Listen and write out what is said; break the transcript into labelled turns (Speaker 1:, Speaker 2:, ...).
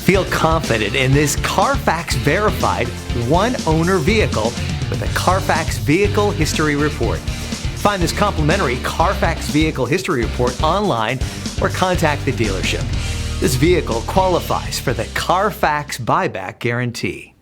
Speaker 1: Feel confident in this Carfax verified one-owner vehicle with a Carfax Vehicle History Report. Find this complimentary Carfax Vehicle History Report online or contact the dealership. This vehicle qualifies for the Carfax Buyback Guarantee.